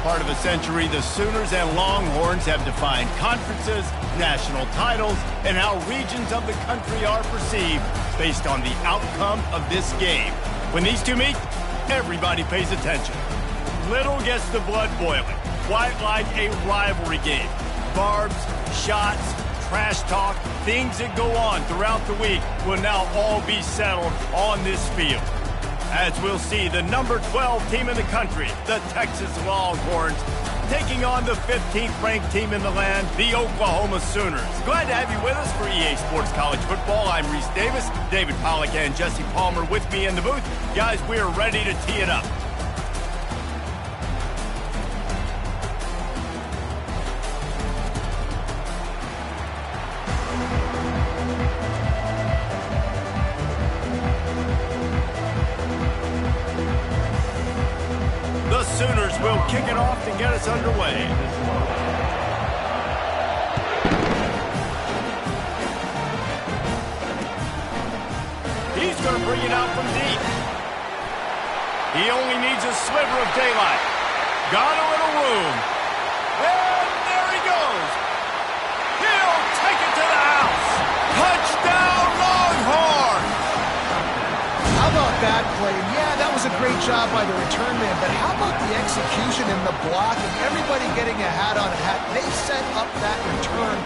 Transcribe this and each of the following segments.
part of a century, the Sooners and Longhorns have defined conferences, national titles, and how regions of the country are perceived based on the outcome of this game. When these two meet, everybody pays attention. Little gets the blood boiling, quite like a rivalry game. Barbs, shots, trash talk, things that go on throughout the week will now all be settled on this field. As we'll see, the number 12 team in the country, the Texas Longhorns, taking on the 15th ranked team in the land, the Oklahoma Sooners. Glad to have you with us for EA Sports College Football. I'm Reese Davis, David Pollack and Jesse Palmer with me in the booth. Guys, we're ready to tee it up. Sooners will kick it off to get us underway. He's going to bring it out from deep. He only needs a sliver of daylight. Got a little room. And there he goes. He'll take it to the house. Touchdown, Longhorns! How about that play? Yeah, that was a great job by the return man, but how about the execution and the block and everybody getting a hat on a hat? They set up that return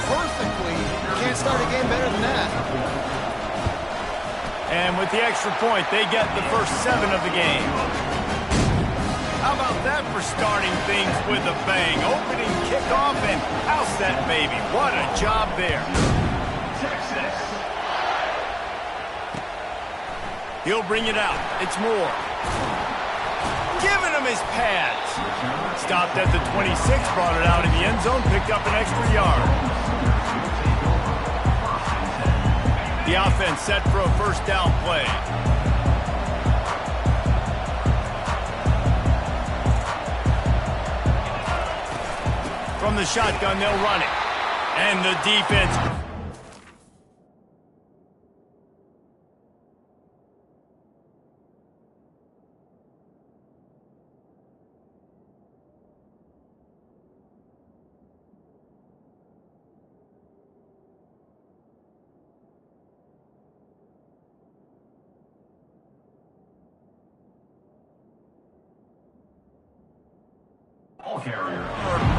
perfectly. Can't start a game better than that. And with the extra point, they get the first 7 of the game. How about that for starting things with a bang? Opening kickoff and house that baby. What a job there. Texas. He'll bring it out. It's Moore. Giving him his pads. Stopped at the 26, brought it out in the end zone, picked up an extra yard. The offense set for a first down play. From the shotgun, they'll run it. And the defense...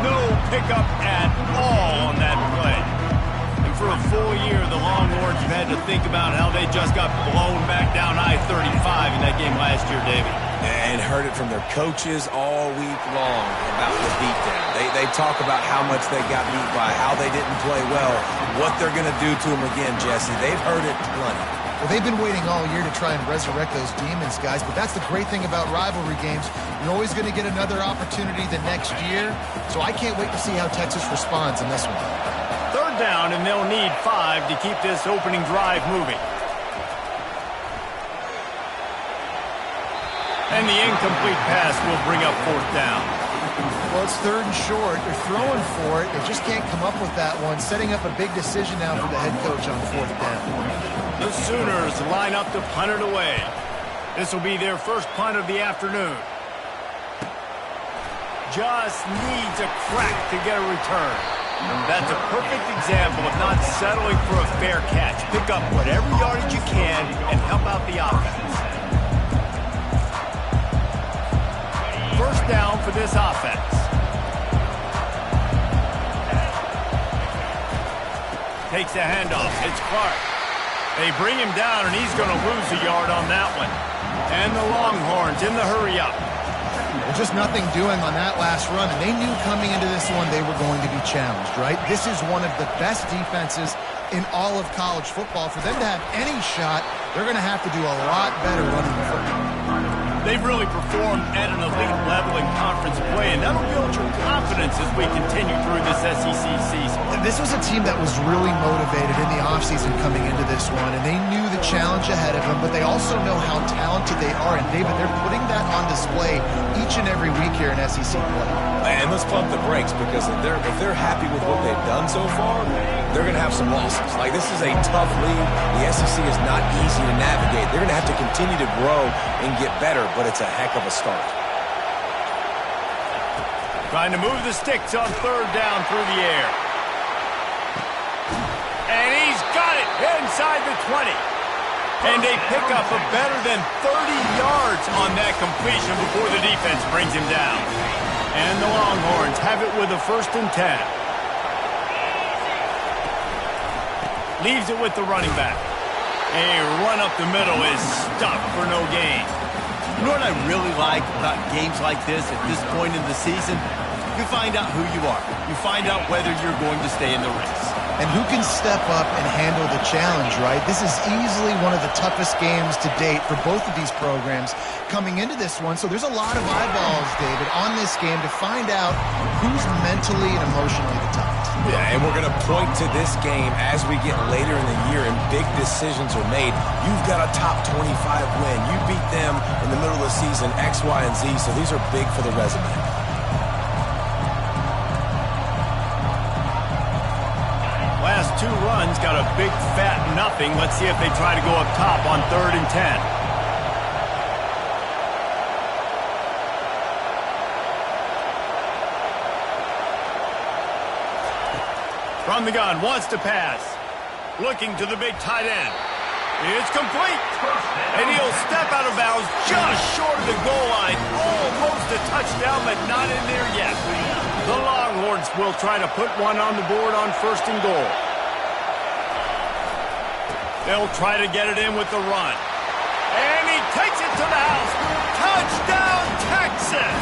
No pickup at all on that play. And for a full year, the Longhorns have had to think about how they just got blown back down I-35 in that game last year, David. And heard it from their coaches all week long about the beatdown. They talk about how much they got beat by, how they didn't play well, what they're going to do to them again, Jesse. They've heard it plenty. Well, they've been waiting all year to try and resurrect those demons, guys, but that's the great thing about rivalry games. You're always going to get another opportunity the next year, so I can't wait to see how Texas responds in this one. Third down, and they'll need 5 to keep this opening drive moving. And the incomplete pass will bring up fourth down. Well, it's third and short. They're throwing for it. They just can't come up with that one. Setting up a big decision now for the head coach on fourth down. The Sooners line up to punt it away. This will be their first punt of the afternoon. Just needs a crack to get a return. That's a perfect example of not settling for a fair catch. Pick up whatever yardage you can and help out the offense. First down for this offense. Takes the handoff. It's Clark. They bring him down, and he's going to lose a yard on that one. And the Longhorns in the hurry-up. Well, just nothing doing on that last run, and they knew coming into this one they were going to be challenged, right? This is one of the best defenses in all of college football. For them to have any shot, they're going to have to do a lot better running the football. They've really performed at an elite level in conference play, and that'll build your confidence as we continue through this SEC season. This was a team that was really motivated in the offseason coming into this one, and they knew the challenge ahead of them, but they also know how talented they are. And, David, they're putting that on display each and every week here in SEC play. And let's pump the brakes, because if they're happy with what they've done so far, they're going to have some losses. Like, this is a tough league. The SEC is not easy to navigate. They're going to have to continue to grow and get better, but it's a heck of a start. Trying to move the sticks on third down through the air. And he's got it inside the 20. And they pick up a better than 30 yards on that completion before the defense brings him down. And the Longhorns have it with a 1st and 10. Leaves it with the running back. A run up the middle is stuck for no gain. You know what I really like about games like this at this point in the season? You find out who you are. You find out whether you're going to stay in the race. And who can step up and handle the challenge, right? This is easily one of the toughest games to date for both of these programs coming into this one. So there's a lot of eyeballs, David, on this game to find out who's mentally and emotionally the toughest. Yeah, and we're going to point to this game as we get later in the year and big decisions are made. You've got a top 25 win. You beat them in the middle of the season, X, Y, and Z, so these are big for the resume. Last 2 runs got a big fat nothing. Let's see if they try to go up top on 3rd and 10. From the gun, wants to pass. Looking to the big tight end. It's complete. And he'll step out of bounds just short of the goal line. Almost a touchdown, but not in there yet. The Longhorns will try to put one on the board on 1st and goal. They'll try to get it in with the run. And he takes it to the house. Touchdown, Texas!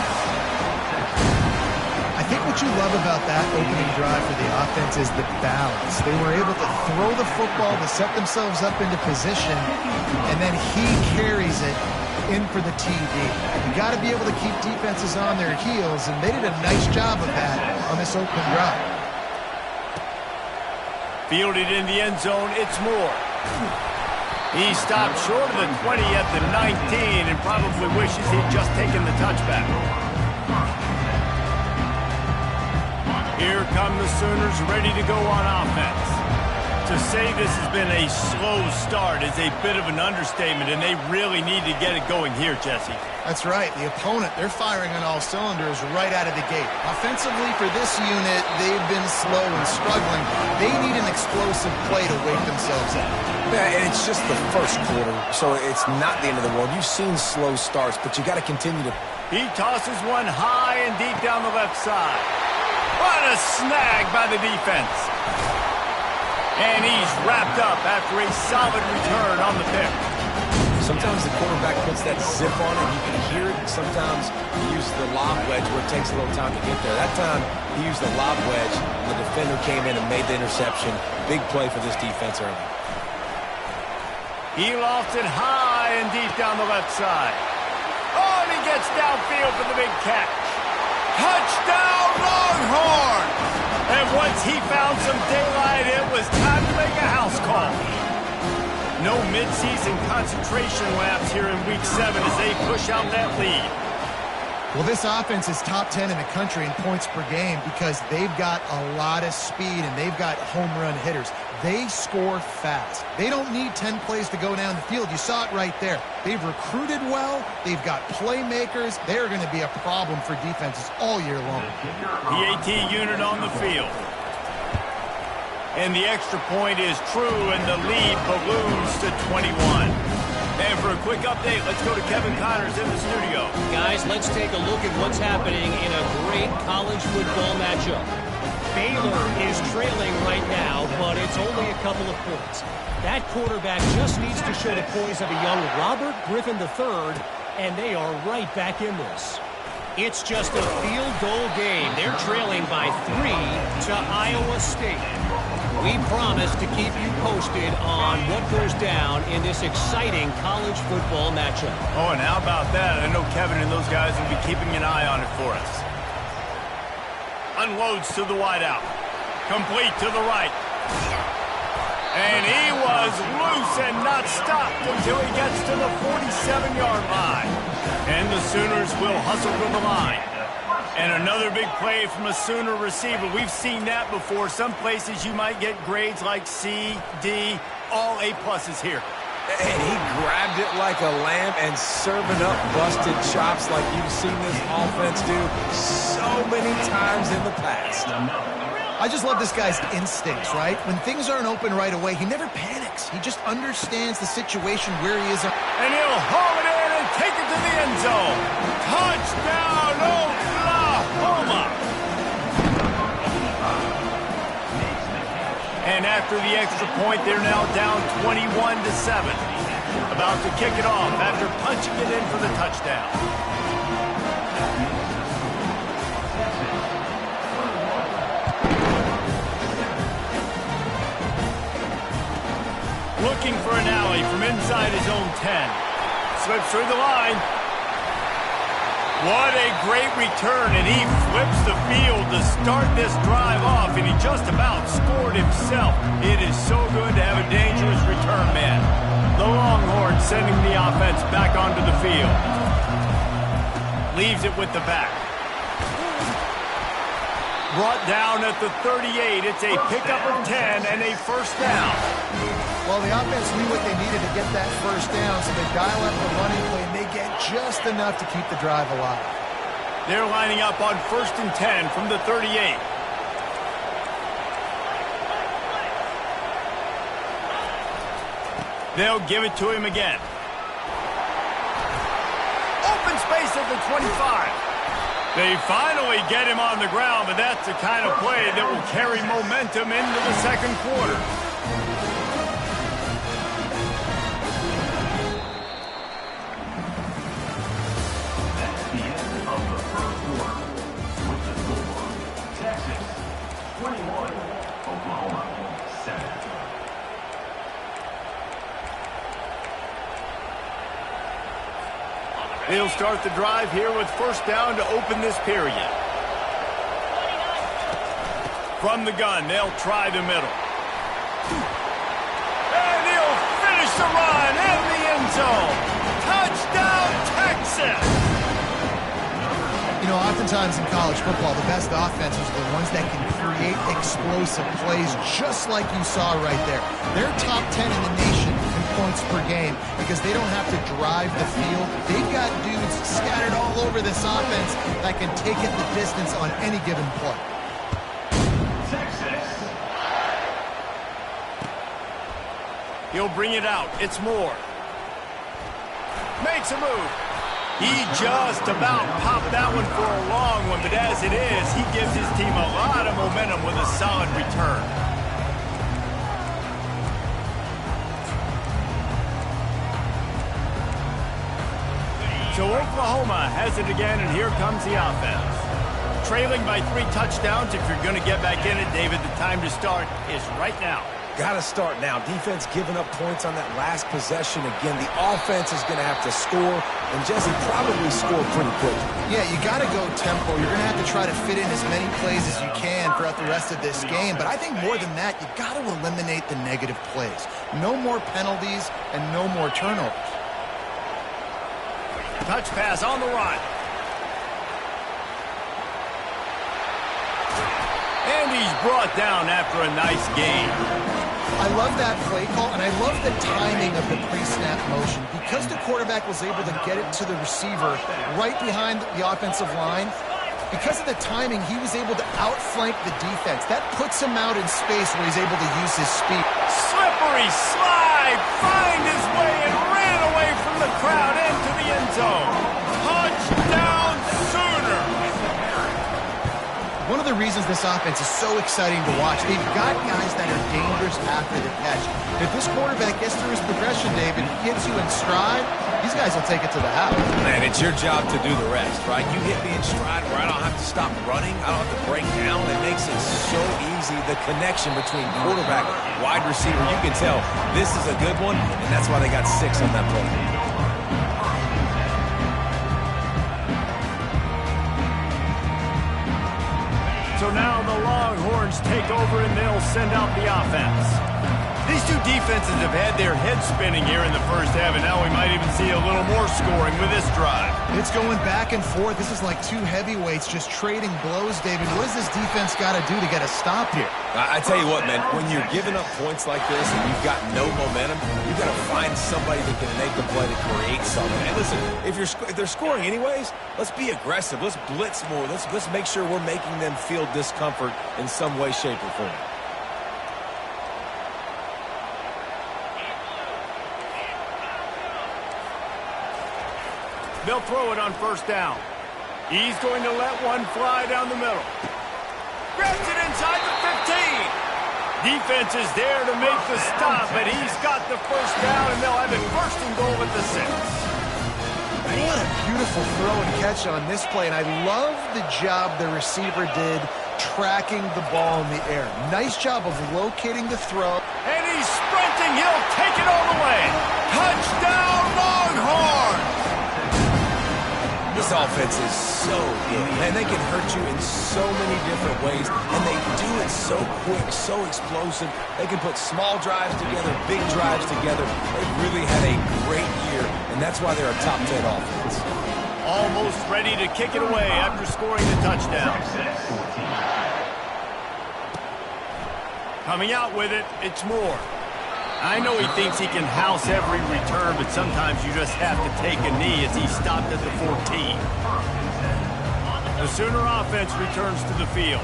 I think what you love about that opening drive for the offense is the balance. They were able to throw the football to set themselves up into position, and then he carries it in for the TD. You got to be able to keep defenses on their heels, and they did a nice job of that on this opening drive. Fielded in the end zone, it's Moore. He stopped short of the 20 at the 19 and probably wishes he'd just taken the touchback. Here come the Sooners ready to go on offense. To say this has been a slow start is a bit of an understatement, and they really need to get it going here, Jesse. That's right. The opponent, they're firing on all cylinders right out of the gate. Offensively, for this unit, they've been slow and struggling. They need an explosive play to wake themselves up. Yeah, and it's just the first quarter, so it's not the end of the world. You've seen slow starts, but you got to continue to... He tosses one high and deep down the left side. What a snag by the defense. And he's wrapped up after a solid return on the pick. Sometimes the quarterback puts that zip on it. You can hear it. Sometimes he uses the lob wedge where it takes a little time to get there. That time he used the lob wedge, and the defender came in and made the interception. Big play for this defense early. He lofts it high and deep down the left side. Oh, and he gets downfield for the big catch. Touchdown, Longhorns! And once he found some daylight, it was time to make a house call. No midseason concentration laps here in Week 7 as they push out that lead. Well, this offense is top 10 in the country in points per game because they've got a lot of speed and they've got home run hitters. They score fast. They don't need 10 plays to go down the field. You saw it right there. They've recruited well. They've got playmakers. They're going to be a problem for defenses all year long. The AT unit on the field. And the extra point is true, and the lead balloons to 21. And for a quick update, let's go to Kevin Connors in the studio. Guys, let's take a look at what's happening in a great college football matchup. Baylor is trailing right now, but it's only a couple of points. That quarterback just needs to show the poise of a young Robert Griffin III, and they are right back in this. It's just a field goal game. They're trailing by 3 to Iowa State. We promise to keep you posted on what goes down in this exciting college football matchup. Oh, and how about that? I know Kevin and those guys will be keeping an eye on it for us. Unloads to the wideout. Complete to the right. And he was loose and not stopped until he gets to the 47-yard line. And the Sooners will hustle to the line. And another big play from a Sooner receiver. We've seen that before. Some places you might get grades like C, D, all A-pluses here. And he grabbed it like a lamb and serving up busted chops like you've seen this offense do so many times in the past. I just love this guy's instincts, right? When things aren't open right away, he never panics. He just understands the situation where he is. And he'll haul it in and take it to the end zone. Touchdown, Oklahoma! And after the extra point, they're now down 21-7. About to kick it off after punching it in for the touchdown. Looking for an alley from inside his own 10. Slips through the line. What a great return, and he flips the field to start this drive off, and he just about scored himself. It is so good to have a dangerous return man. The Longhorns sending the offense back onto the field. Leaves it with the back. Brought down at the 38. It's a pickup of 10 and a first down. Well, the offense knew what they needed to get that first down, so they dial up the running play, and they get just enough to keep the drive alive. They're lining up on 1st and 10 from the 38. They'll give it to him again. Open space at the 25. They finally get him on the ground, but that's the kind of play that will carry momentum into the second quarter. That's the end of the first quarter. With the score, Texas 21, Oklahoma 7. They'll start the drive here with first down to open this period. From the gun, they'll try the middle. And he'll finish the run in the end zone. Touchdown, Texas! You know, oftentimes in college football, the best offenses are the ones that can create explosive plays, just like you saw right there. They're top 10 in the nation in points per game because they don't have to drive the field. They've got dudes scattered all over this offense that can take it the distance on any given play. Texas. He'll bring it out. It's Moore. Makes a move. He just about popped that one for a long one, but as it is, he gives his team a lot of momentum with a solid return. So Oklahoma has it again, and here comes the offense. Trailing by 3 touchdowns. If you're going to get back in it, David, the time to start is right now. Got to start now. Defense giving up points on that last possession. Again, the offense is going to have to score, and Jesse probably score pretty quickly. Yeah, you got to go tempo. You're going to have to try to fit in as many plays as you can throughout the rest of this game. But I think more than that, you got to eliminate the negative plays. No more penalties and no more turnovers. Touch pass on the run. And he's brought down after a nice gain. I love that play call, and I love the timing of the pre-snap motion. Because the quarterback was able to get it to the receiver right behind the offensive line, because of the timing, he was able to outflank the defense. That puts him out in space where he's able to use his speed. Slippery slide, find his way and ran away from the crowd into the end zone. Touchdown, Sooners! One of the reasons this offense is so exciting to watch, they've got guys that are dangerous after the catch. If this quarterback gets through his progression, David, gets you in stride, these guys will take it to the house. Man, it's your job to do the rest, right? You hit me in stride where I don't have to stop running. I don't have to break down. It makes it so easy. The connection between quarterback, wide receiver, you can tell this is a good one, and that's why they got 6 on that play. So now the Longhorns take over and they'll send out the offense. These two defenses have had their heads spinning here in the first half, and now we might even see a little more scoring with this drive. It's going back and forth. This is like two heavyweights just trading blows, David. What does this defense got to do to get a stop here? I tell you what, man, when you're giving up points like this and you've got no momentum, you've got to find somebody that can make a play to create something. And listen, if they're scoring anyways, let's be aggressive. Let's blitz more. Let's make sure we're making them feel discomfort in some way, shape, or form. They'll throw it on first down. He's going to let one fly down the middle. Grabs it inside the 15. Defense is there to make the stop, but he's got the first down, and they'll have it first and goal at the 6. What a beautiful throw and catch on this play, and I love the job the receiver did tracking the ball in the air. Nice job of locating the throw. And he's sprinting. He'll take it all the way. Touchdown, Longhorns! This offense is so good, and they can hurt you in so many different ways, and they do it so quick, so explosive. They can put small drives together, big drives together. They've really had a great year, and that's why they're a top 10 offense. Almost ready to kick it away after scoring the touchdown. Coming out with it, it's Moore. I know he thinks he can house every return, but sometimes you just have to take a knee as he stopped at the 14. The Sooner offense returns to the field.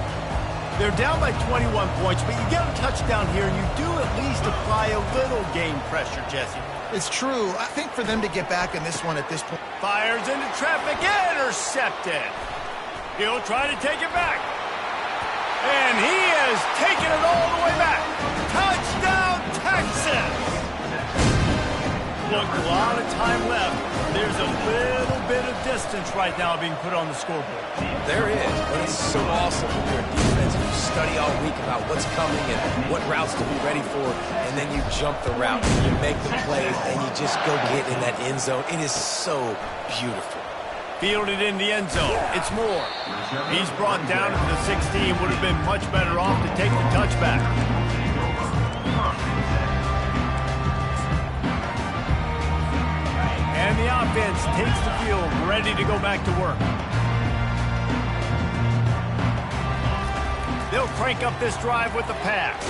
They're down by 21 points, but you get a touchdown here, and you do at least apply a little game pressure, Jesse. It's true. I think for them to get back in this one at this point. Fires into traffic, intercepted. He'll try to take it back. And he has taken it all the way back. Touchdown, Texas! Look, a lot of time left. There's a little bit of distance right now being put on the scoreboard. There is, but it's so awesome when you're a defense and you study all week about what's coming and what routes to be ready for, and then you jump the route and you make the plays and you just go get in that end zone. It is so beautiful. Fielded in the end zone. It's Moore. He's brought down to the 16. Would have been much better off to take the touchback. And the offense takes the field, ready to go back to work. They'll crank up this drive with the pass.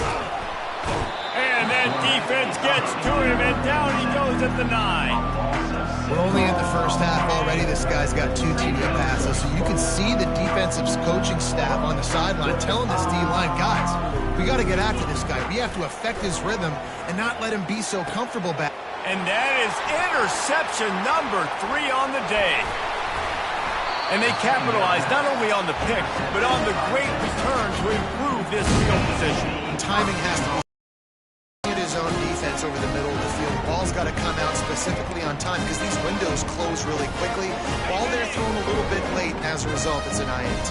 And that defense gets to him, and down he goes at the 9. We're only in the first half already. This guy's got 2 TD passes, so you can see the defensive coaching staff on the sideline telling this D-line, guys, we got to get after this guy. We have to affect his rhythm and not let him be so comfortable back. And that is interception number 3 on the day. And they capitalized not only on the pick, but on the great return to improve this field position. Timing has to be his own defense over the middle of the field. The ball's got to come out specifically on time because these windows close really quickly. Ball they're thrown a little bit late, and as a result, it's an INT.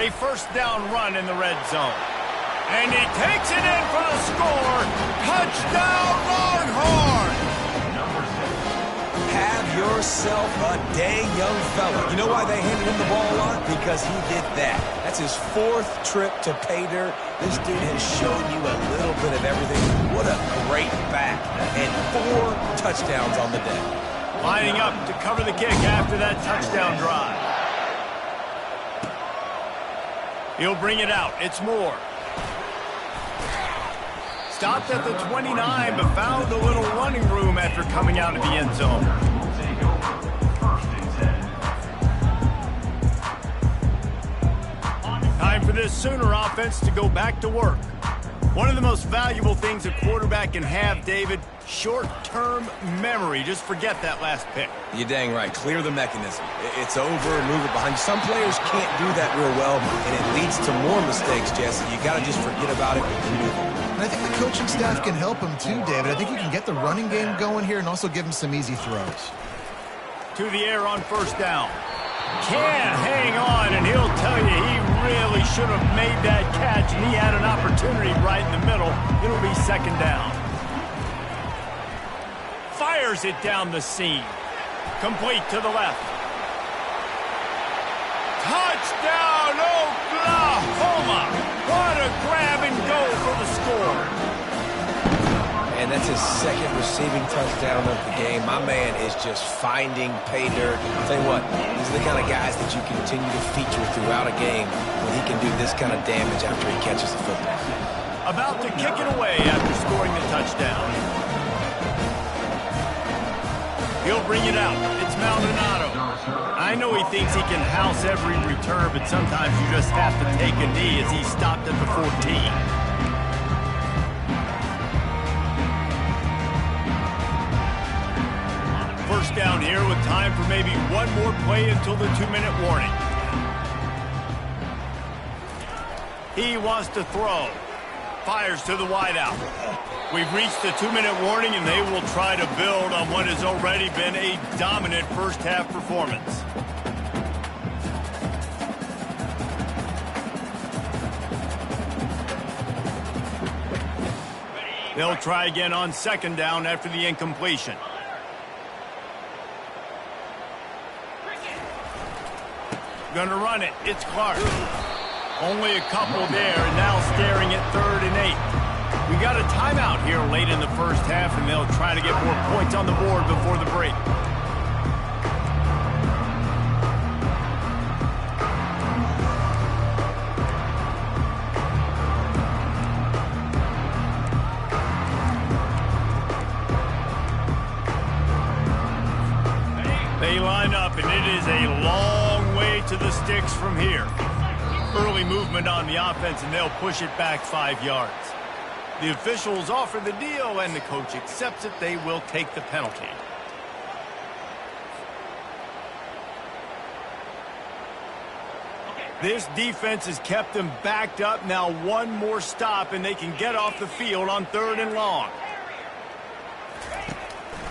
A first down run in the red zone. And he takes it in for the score. Touchdown, Longhorns! Have yourself a day, young fella. You know why they handed him the ball a lot? Because he did that. That's his 4th trip to pay dirt. This dude has shown you a little bit of everything. What a great back. And 4 touchdowns on the day. Lining up to cover the kick after that touchdown drive. He'll bring it out. It's Moore. Stopped at the 29, but found a little running room after coming out of the end zone. Time for this Sooner offense to go back to work. One of the most valuable things a quarterback can have, David, short-term memory. Just forget that last pick. You're dang right. Clear the mechanism. It's over, move it behind you. Some players can't do that real well, and it leads to more mistakes, Jesse. You got to just forget about it and move on. And I think the coaching staff can help him too, David. I think you can get the running game going here and also give him some easy throws. To the air on first down. Can't hang on, and he'll tell you he really should have made that catch, and he had an opportunity right in the middle. It'll be second down. Fires it down the seam. Complete to the left. Touchdown, Oklahoma! What a grab and go for the score. And that's his second receiving touchdown of the game. My man is just finding pay dirt. I'll tell you what, these are the kind of guys that you continue to feature throughout a game when he can do this kind of damage after he catches the football. About to kick it away after scoring the touchdown. He'll bring it out. It's Maldonado. I know he thinks he can house every return, but sometimes you just have to take a knee as he stopped at the 14. First down here with time for maybe one more play until the 2-minute warning. He wants to throw. Fires to the wideout. We've reached the 2-minute warning, and they will try to build on what has already been a dominant first-half performance. They'll try again on second down after the incompletion. Gonna run it. It's Clark. Only a couple there, and now staring at 3rd and 8. We got a timeout here late in the first half, and they'll try to get more points on the board before the break. They line up, and it is a long way to the sticks from here. Early movement on the offense, and they'll push it back 5 yards. The officials offer the deal, and the coach accepts it. They will take the penalty. This defense has kept them backed up. Now one more stop, and they can get off the field on 3rd and long.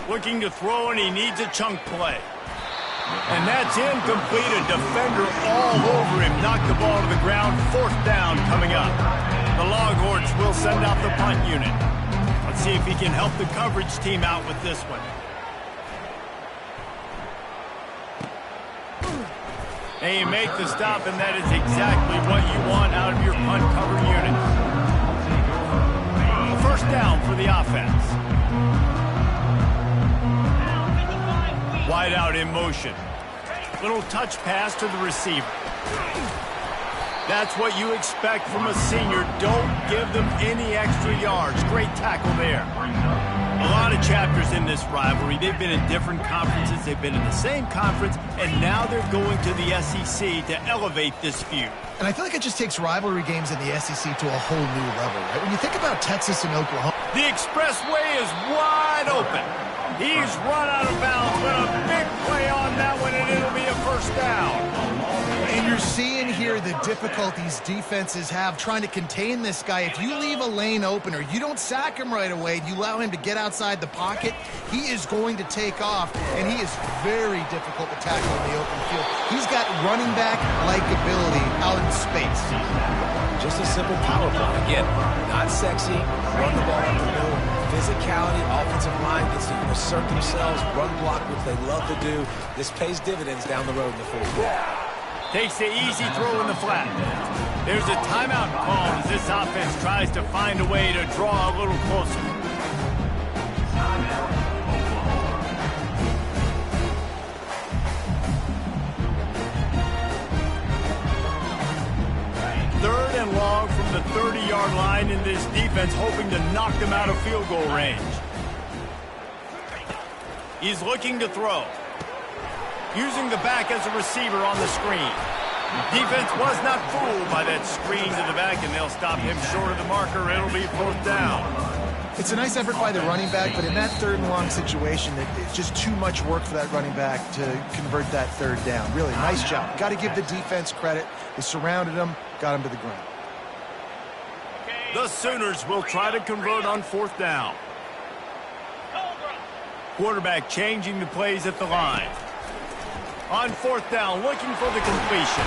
Looking to throw, and he needs a chunk play. And that's incomplete. A defender all over him. Knocked the ball to the ground. 4th down coming up. The Longhorns will send out the punt unit. Let's see if he can help the coverage team out with this one. And you make the stop, and that is exactly what you want out of your punt covering unit. First down for the offense. Wide out in motion. Little touch pass to the receiver. That's what you expect from a senior. Don't give them any extra yards. Great tackle there. A lot of chapters in this rivalry. They've been in different conferences. They've been in the same conference, and now they're going to the SEC to elevate this feud. And I feel like it just takes rivalry games in the SEC to a whole new level, right? When you think about Texas and Oklahoma. The expressway is wide open. He's run out of bounds, but a big play on that one, and it'll be a first down. And you're seeing here the difficulties defenses have trying to contain this guy. If you leave a lane open or you don't sack him right away, you allow him to get outside the pocket, he is going to take off, and he is very difficult to tackle in the open field. He's got running back-like ability out in space. Just a simple power play. Again, not sexy, run the ball up the middle. Physicality, offensive line gets to assert themselves, run block, which they love to do. This pays dividends down the road in the 4th quarter. Takes the easy throw in the flat. There's a timeout call as this offense tries to find a way to draw a little closer. Third and long from the 30-yard line, in this defense hoping to knock them out of field goal range. He's looking to throw. Using the back as a receiver on the screen. Defense was not fooled by that screen to the back, and they'll stop him short of the marker. It'll be 4th down. It's a nice effort by the running back, but in that 3rd and long situation, it's just too much work for that running back to convert that 3rd down. Really, nice job. Got to give the defense credit. They surrounded him, got him to the ground. The Sooners will try to convert on 4th down. Quarterback changing the plays at the line. On 4th down, looking for the completion.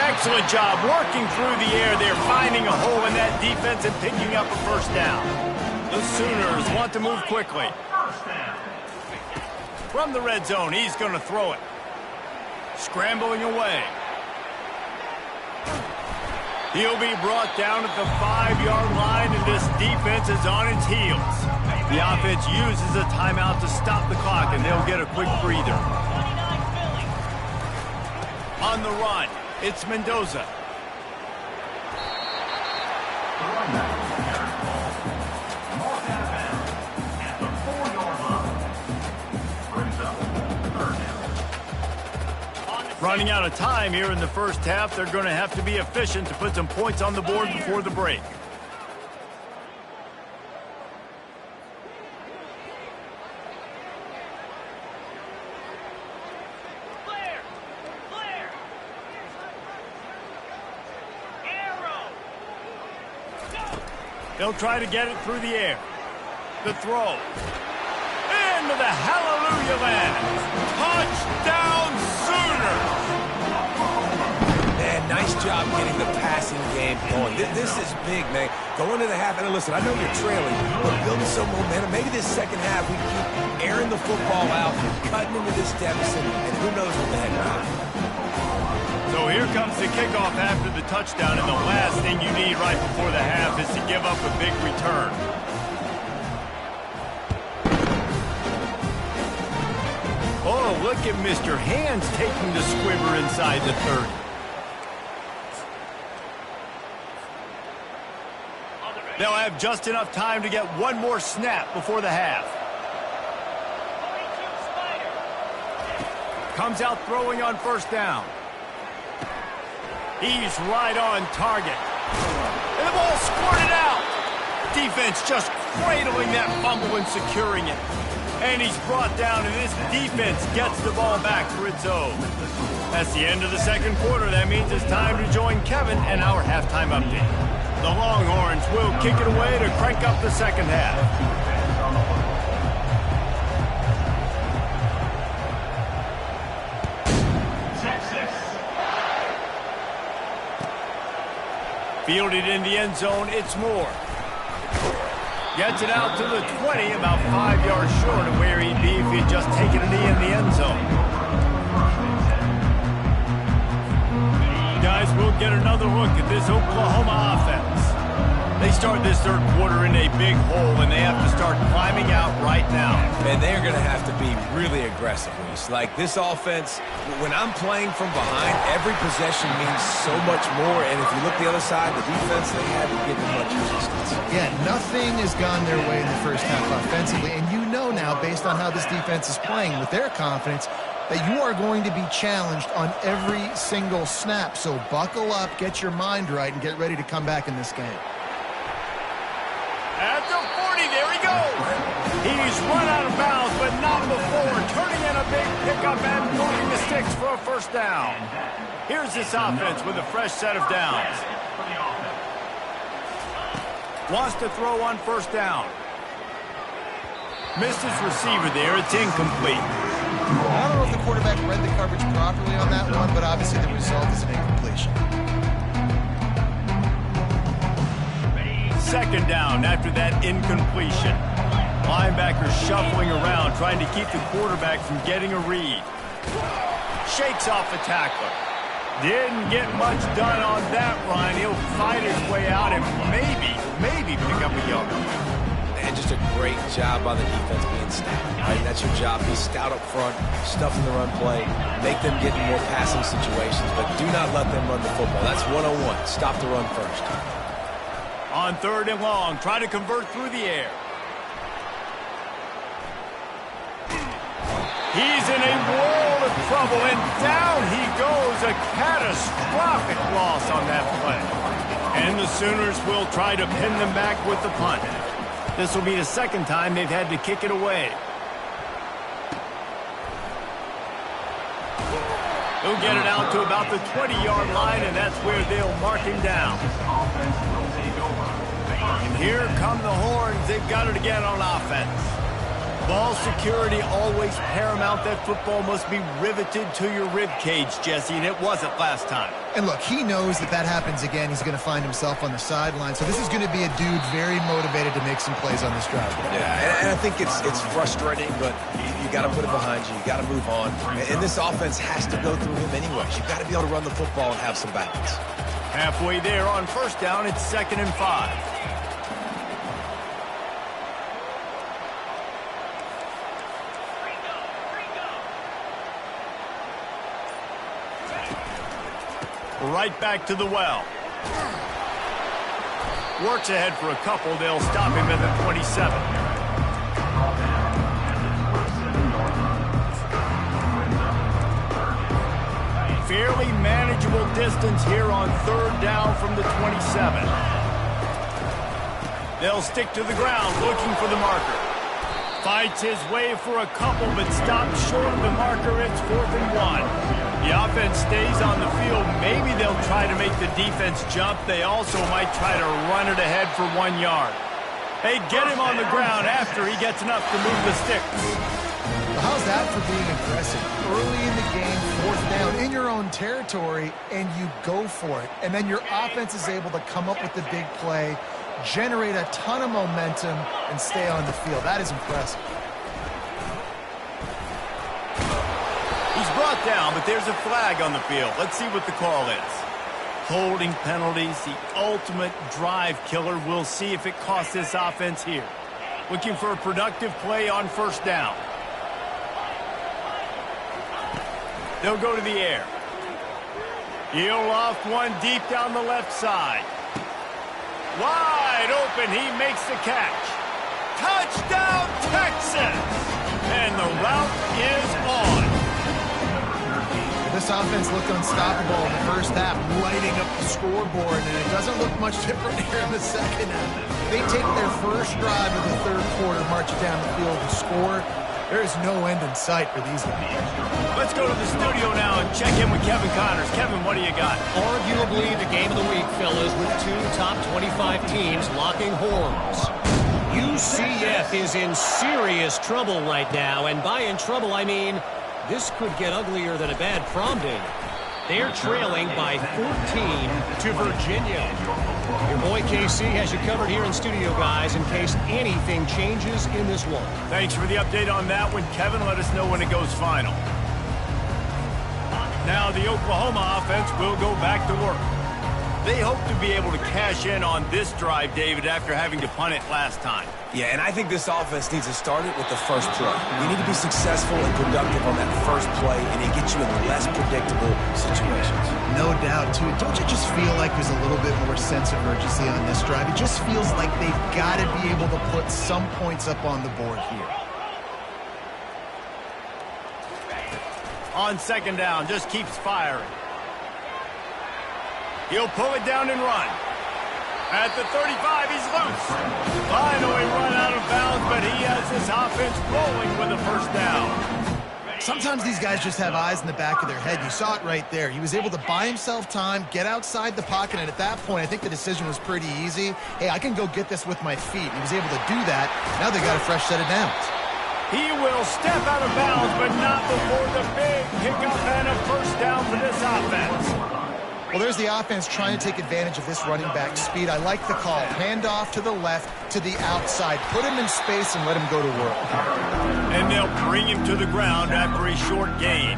Excellent job working through the air there, finding a hole in that defense and picking up a first down. The Sooners want to move quickly. From the red zone, he's going to throw it. Scrambling away. He'll be brought down at the 5-yard line, and this defense is on its heels. The offense uses a timeout to stop the clock, and they'll get a quick breather. On the run, it's Mendoza. Running out of time here in the first half, they're going to have to be efficient to put some points on the board before the break. They'll try to get it through the air. The throw. Into the hallelujah land. Touchdown Sooners! Man, nice job getting the passing game going. This is big, man. Going to the half, and listen, I know you're trailing, but building some momentum. Maybe this second half we keep airing the football out, cutting into this deficit, and who knows what the heck will happen. So here comes the kickoff after the touchdown, and the last thing you need right before the half is to give up a big return. Oh, look at Mr. Hands taking the squibber inside the 30. They'll have just enough time to get one more snap before the half. Comes out throwing on first down. He's right on target. And the ball squirted out. Defense just cradling that fumble and securing it. And he's brought down, and this defense gets the ball back for its own. That's the end of the second quarter. That means it's time to join Kevin and our halftime update. The Longhorns will kick it away to crank up the second half. Fielded in the end zone, it's Moore. Gets it out to the 20, about 5 yards short of where he'd be if he'd just taken a knee in the end zone. Guys, we'll get another look at this Oklahoma offense. They start this third quarter in a big hole, and they have to start climbing out right now. And they're going to have to be really aggressive. Like this offense, when I'm playing from behind, every possession means so much more. And if you look the other side, the defense, they haven't given much resistance. Yeah, nothing has gone their way in the first half offensively. And you know now, based on how this defense is playing with their confidence, that you are going to be challenged on every single snap. So buckle up, get your mind right, and get ready to come back in this game. At the 40, there he goes. He's run out of bounds, but not before. Turning in a big pickup and moving the sticks for a first down. Here's this offense with a fresh set of downs. Wants to throw on first down. Missed his receiver there. It's incomplete. I don't know if the quarterback read the coverage properly on that one, but obviously the result is an incompletion. Second down after that incompletion. Linebacker shuffling around, trying to keep the quarterback from getting a read. Shakes off the tackler. Didn't get much done on that run. He'll fight his way out and maybe pick up a yard. And just a great job by the defense being stout. Right? That's your job. Be stout up front, stuff in the run play, make them get in more passing situations, but do not let them run the football. That's 101. Stop the run first. On third and long, try to convert through the air. He's in a world of trouble, and down he goes. A catastrophic loss on that play. And the Sooners will try to pin them back with the punt. This will be the second time they've had to kick it away. He'll get it out to about the 20-yard line, and that's where they'll mark him down. And here come the Horns. They've got it again on offense. Ball security always paramount. That football must be riveted to your rib cage, Jesse, and it wasn't last time. And look, he knows that happens again. He's going to find himself on the sideline. So this is going to be a dude very motivated to make some plays on this drive. Yeah, and I think it's frustrating, but you got to put it behind you. You got to move on. And this offense has to go through him anyways. You've got to be able to run the football and have some balance. Halfway there on first down, it's 2nd and 5. Right back to the well. Works ahead for a couple. They'll stop him at the 27. Fairly manageable distance here on 3rd down from the 27. They'll stick to the ground looking for the marker. Fights his way for a couple, but stops short of the marker. It's 4th and 1. The offense stays on the field. Maybe they'll try to make the defense jump. They also might try to run it ahead for 1 yard. Hey, get him on the ground after he gets enough to move the sticks. How's that for being aggressive? Early in the game, 4th down, in your own territory, and you go for it. And then your offense is able to come up with the big play, generate a ton of momentum, and stay on the field. That is impressive. He's brought down, but there's a flag on the field. Let's see what the call is. Holding penalties, the ultimate drive killer. We'll see if it costs this offense here. Looking for a productive play on 1st down. They'll go to the air. He'll loft one deep down the left side. Wide open, he makes the catch. Touchdown, Texas! And the route is on. This offense looked unstoppable in the first half, lighting up the scoreboard, and it doesn't look much different here in the second half. They take their first drive of the 3rd quarter, march it down the field to score. There is no end in sight for these guys. Let's go to the studio now and check in with Kevin Connors. Kevin, what do you got? Arguably the game of the week, fellas, with 2 top 25 teams locking horns. UCF is in serious trouble right now, and by in trouble, I mean this could get uglier than a bad prom date. They're trailing by 14 to Virginia. Your boy KC has you covered here in studio, guys, in case anything changes in this one. Thanks for the update on that one, Kevin. Let us know when it goes final. Now the Oklahoma offense will go back to work. They hope to be able to cash in on this drive, David, after having to punt it last time. Yeah, and I think this offense needs to start it with the first play. You need to be successful and productive on that first play, and it gets you in less predictable situations. No doubt, too. Don't you just feel like there's a little bit more sense of urgency on this drive? It just feels like they've got to be able to put some points up on the board here. On 2nd down, just keeps firing. He'll pull it down and run. At the 35, he's loose. Finally run out of bounds, but he has this offense rolling with a 1st down. Sometimes these guys just have eyes in the back of their head. You saw it right there. He was able to buy himself time, get outside the pocket, and at that point, I think the decision was pretty easy. Hey, I can go get this with my feet. He was able to do that. Now they got a fresh set of downs. He will step out of bounds, but not before the big pickup and a 1st down for this offense. Well, there's the offense trying to take advantage of this running back speed. I like the call. Hand off to the left, to the outside. Put him in space and let him go to work. And they'll bring him to the ground after a short gain.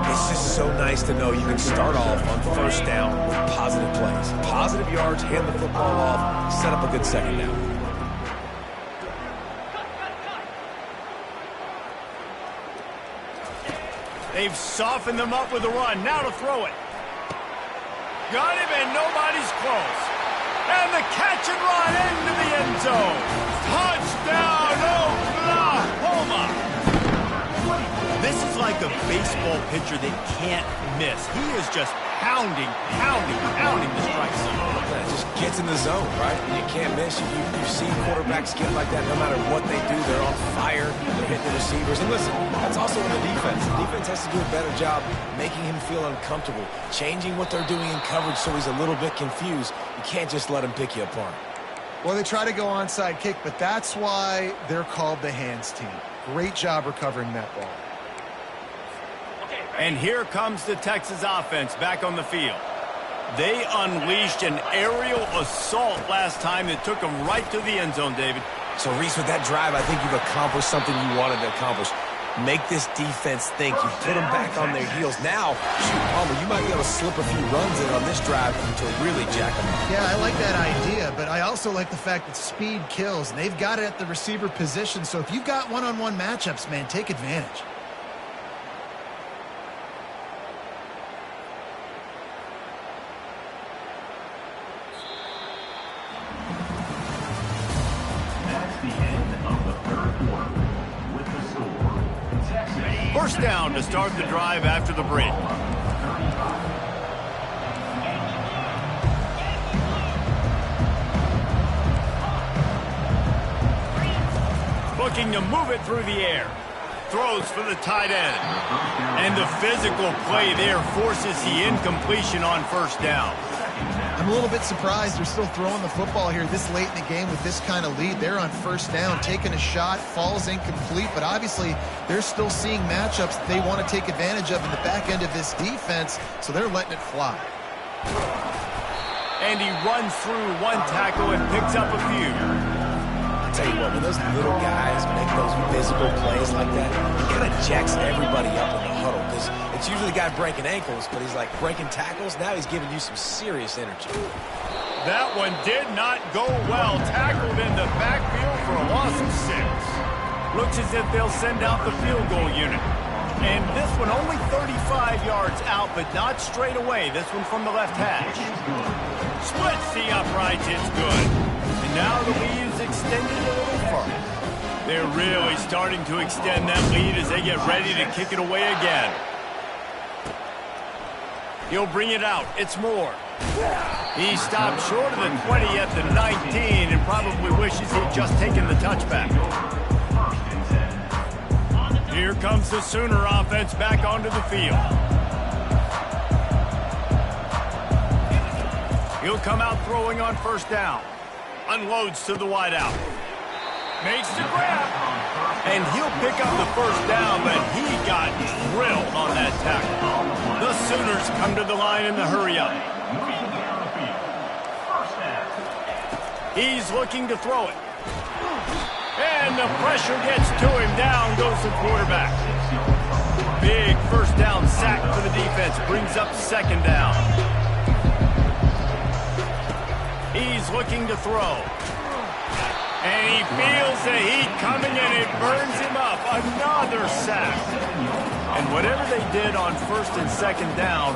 It's just so nice to know you can start off on 1st down with positive plays. Positive yards, hand the football off, set up a good 2nd down. They've softened them up with a run. Now to throw it. Got him, and nobody's close. And the catch and run into the end zone. Touchdown, Oklahoma! This is like a baseball pitcher that can't miss. He is just pounding the strike zone. It just gets in the zone, right? You can't miss. You see quarterbacks get like that no matter what they do. They're on fire. They're hitting the receivers. And listen, that's also on the defense. The defense has to do a better job making him feel uncomfortable, changing what they're doing in coverage so he's a little bit confused. You can't just let him pick you apart. Well, they try to go onside kick, but that's why they're called the hands team. Great job recovering that ball. And here comes the Texas offense back on the field. They unleashed an aerial assault last time that took them right to the end zone, David. So, Reese, with that drive, I think you've accomplished something you wanted to accomplish. make this defense think. You put them back on their heels. Now, shoot, Palmer, you might be able to slip a few runs in on this drive to really jack them up. Yeah, I like that idea, but I also like the fact that speed kills, and they've got it at the receiver position. So if you've got one-on-one matchups, man, take advantage. First down to start the drive after the break. Looking to move it through the air. Throws for the tight end. And the physical play there forces the incompletion on first down. I'm a little bit surprised they're still throwing the football here this late in the game with this kind of lead. They're on first down, taking a shot, falls incomplete, but obviously they're still seeing matchups that they want to take advantage of in the back end of this defense, so they're letting it fly. And he runs through one tackle and picks up a few. I'll tell you what, when those little guys make those physical plays like that, it kind of jacks everybody up in the huddle, because it's usually the guy breaking ankles, but he's like breaking tackles. Now he's giving you some serious energy. That one did not go well. Tackled in the backfield for a loss of 6. Looks as if they'll send out the field goal unit. And this one only 35 yards out, but not straight away. This one from the left hash. Splits the uprights. It's good. And now the lead is extended a little further. They're really starting to extend that lead as they get ready to kick it away again. He'll bring it out. It's Moore. He stopped short of the 20 at the 19 and probably wishes he'd just taken the touchback. Here comes the Sooner offense back onto the field. He'll come out throwing on first down. Unloads to the wideout. Makes the grab. And he'll pick up the first down, but he got drilled on that tackle. The Sooners come to the line in the hurry-up. He's looking to throw it. And the pressure gets to him. Down goes the quarterback. Big first down sack for the defense. Brings up second down. He's looking to throw. And he feels the heat coming, and it burns him up. Another sack. And whatever they did on first and second down,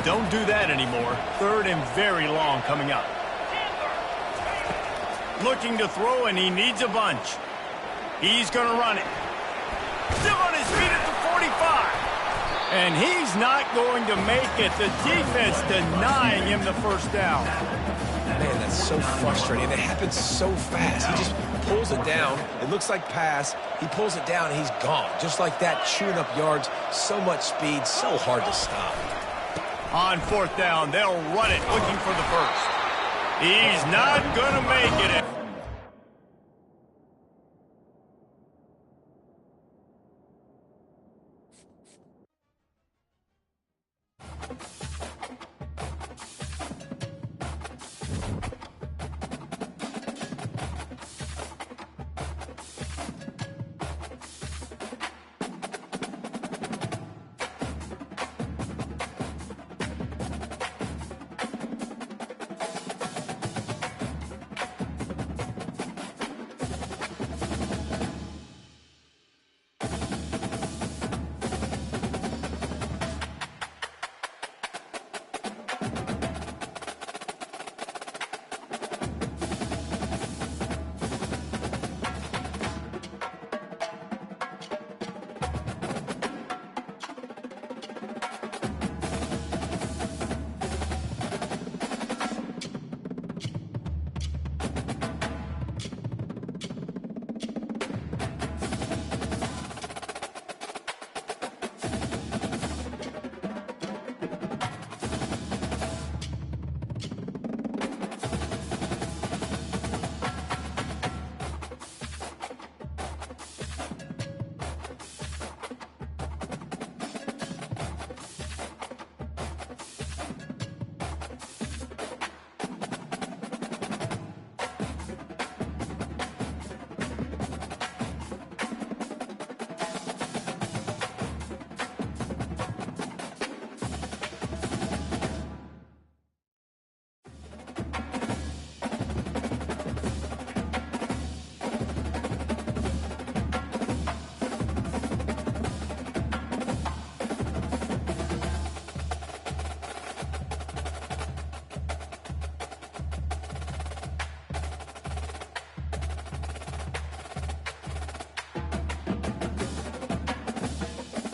don't do that anymore. Third and very long coming up. Looking to throw, and he needs a bunch. He's going to run it. Still on his feet at the 45. And he's not going to make it. The defense denying him the first down. Man, that's so frustrating. It happens so fast. He just pulls it down. It looks like pass. He pulls it down, and he's gone. Just like that, chewing up yards. So much speed, so hard to stop. On fourth down, they'll run it, looking for the first. He's not going to make it.